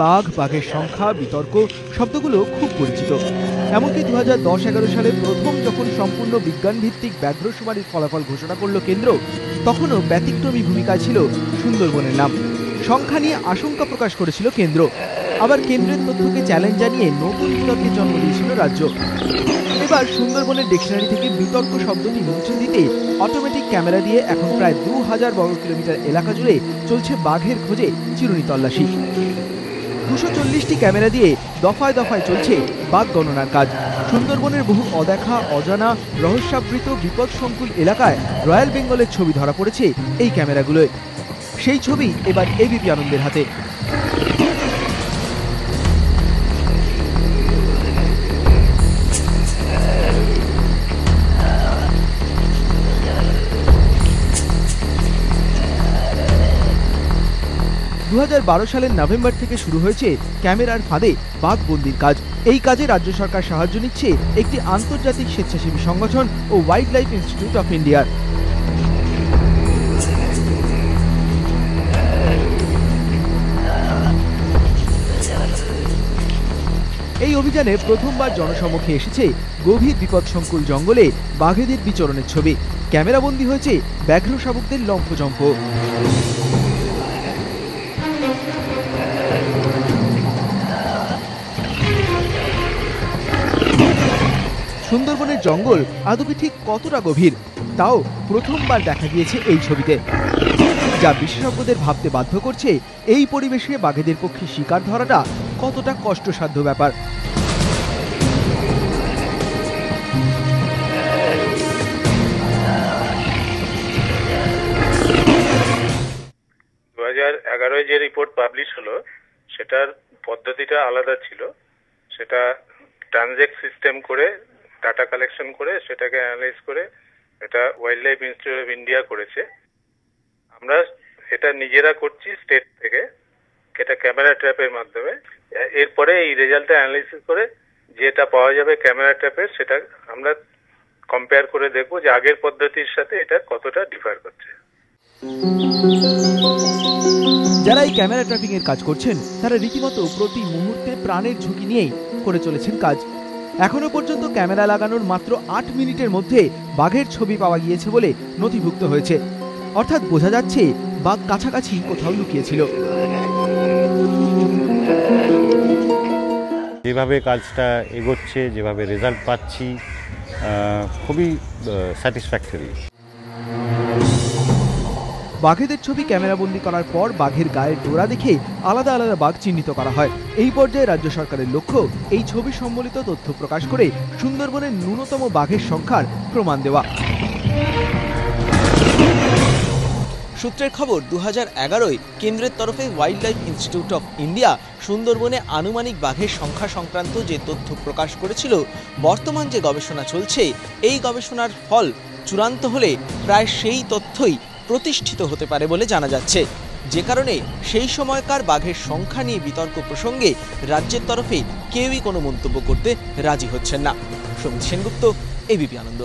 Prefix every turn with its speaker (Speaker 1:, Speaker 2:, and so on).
Speaker 1: বাঘ, বাঘের সংখ্যা, বিতর্ক শব্দগুলো খুব পরিচিত। এমনকি 2010-11 সালে প্রথম যখন সম্পূর্ণ বিজ্ঞানভিত্তিক ব্যাঘ্র শুমারির ফলাফল ঘোষণা করল কেন্দ্র, তখনও ব্যতিক্রমী ভূমিকায় ছিল সুন্দরবনের নাম। সংখ্যা নিয়ে আশঙ্কা প্রকাশ করেছিল কেন্দ্র। আবার কেন্দ্রের তথ্যকে চ্যালেঞ্জ জানিয়ে নতুন বিতর্কের জন্ম দিয়েছিল রাজ্য। এবার সুন্দরবনের ডিকশনারি থেকে বিতর্ক শব্দটি মুছে দিতে অটোমেটিক ক্যামেরা দিয়ে এখন প্রায় 2000 বর্গ কিলোমিটার এলাকা জুড়ে চলছে বাঘের খোঁজে চিরুনি তল্লাশি। 240টি ক্যামেরা দিয়ে দফায় দফায় চলছে বাঘ গণনার কাজ। সুন্দরবনের বহু অদেখা, অজানা, রহস্যাবৃত, বিপদসংকুল এলাকায় রয়্যাল বেঙ্গলের ছবি ধরা পড়েছে এই ক্যামেরাগুলোয়। সেই ছবি এবার এবিপি আনন্দের হাতে। সালের নভেম্বর থেকে শুরু হয়েছে ক্যামেরার ফাঁদে বাঘ বন্দির কাজ। এই কাজে রাজ্য সরকার সাহায্য নিচ্ছে একটি আন্তর্জাতিক স্বেচ্ছাসেবী সংগঠন ও ওয়াইল্ড লাইফ ইনস্টিটিউট অফ ইন্ডিয়ার। এই অভিযানে প্রথমবার জনসমক্ষে এসেছে গভীর বিপদসংকুল জঙ্গলে বাঘেদের বিচরণের ছবি। ক্যামেরাবন্দী হয়েছে ব্যাঘ্র শাবকদের লম্ফজম্প। সুন্দরবনের জঙ্গল আদৌ ঠিক কতটা গভীর, তাও প্রথমবার দেখা গিয়েছে এই ছবিতে, যা বিশেষজ্ঞদের ভাবতে বাধ্য করছে এই পরিবেশে বাঘেদের পক্ষে শিকার ধরাটা কতটা কষ্টসাধ্য ব্যাপার।
Speaker 2: যে রিপোর্ট পাবলিশ হলো সেটার পদ্ধতিটা আলাদা ছিল। সেটা ট্রানজেক্ট সিস্টেম করে ডাটা কালেকশন করে সেটাকে অ্যানালাইজ করে এটা wild life institute of India করেছে। আমরা এটা নিজেরা করছি স্টেট থেকে, এটা ক্যামেরা ট্র্যাপের মাধ্যমে। এরপরে এই রেজাল্টটা অ্যানালাইসিস করে যেটা পাওয়া যাবে ক্যামেরা ট্র্যাপের, সেটা আমরা কম্পেয়ার করে দেখবো যে আগের পদ্ধতির সাথে এটা কতটা ডিফার করছে।
Speaker 1: যারা এই ক্যামেরা ট্র্যাপিং এর কাজ করছেন তারা রীতিমতো প্রতি মুহূর্তে প্রাণের ঝুঁকি নিয়েই করে চলেছেন কাজ। এখনো পর্যন্ত ক্যামেরা লাগানোর মাত্র 8 মিনিটের মধ্যে বাঘের ছবি পাওয়া গিয়েছে বলে নথিভুক্ত হয়েছে। অর্থাৎ বোঝা যাচ্ছে বাঘ কাছাকাছি কোথাও লুকিয়েছিল।
Speaker 3: যেভাবে কাজটা এগোচ্ছে, যেভাবে রেজাল্ট পাচ্ছি, খুবই স্যাটিসফ্যাক্টরি।
Speaker 1: বাঘেদের ছবি ক্যামেরাবন্দি করার পর বাঘের গায়ের ডোরা দেখে আলাদা আলাদা বাঘ চিহ্নিত করা হয়। এই পর্যায়ে রাজ্য সরকারের লক্ষ্য এই ছবি সম্বলিত তথ্য প্রকাশ করে সুন্দরবনের ন্যূনতম বাঘের সংখ্যার প্রমাণ দেওয়া। সূত্রের খবর, 2011-য় কেন্দ্রের তরফে wild life institute of India সুন্দরবনে আনুমানিক বাঘের সংখ্যা সংক্রান্ত যে তথ্য প্রকাশ করেছিল, বর্তমান যে গবেষণা চলছে এই গবেষণার ফল চূড়ান্ত হলে প্রায় সেই তথ্যই প্রতিষ্ঠিত হতে পারে বলে জানা যাচ্ছে। যে কারণে সেই সময়কার বাঘের সংখ্যা নিয়ে বিতর্ক প্রসঙ্গে রাজ্যের তরফে কেউই কোনো মন্তব্য করতে রাজি হচ্ছেন না। সমিত সেনগুপ্ত, এবিপি আনন্দ।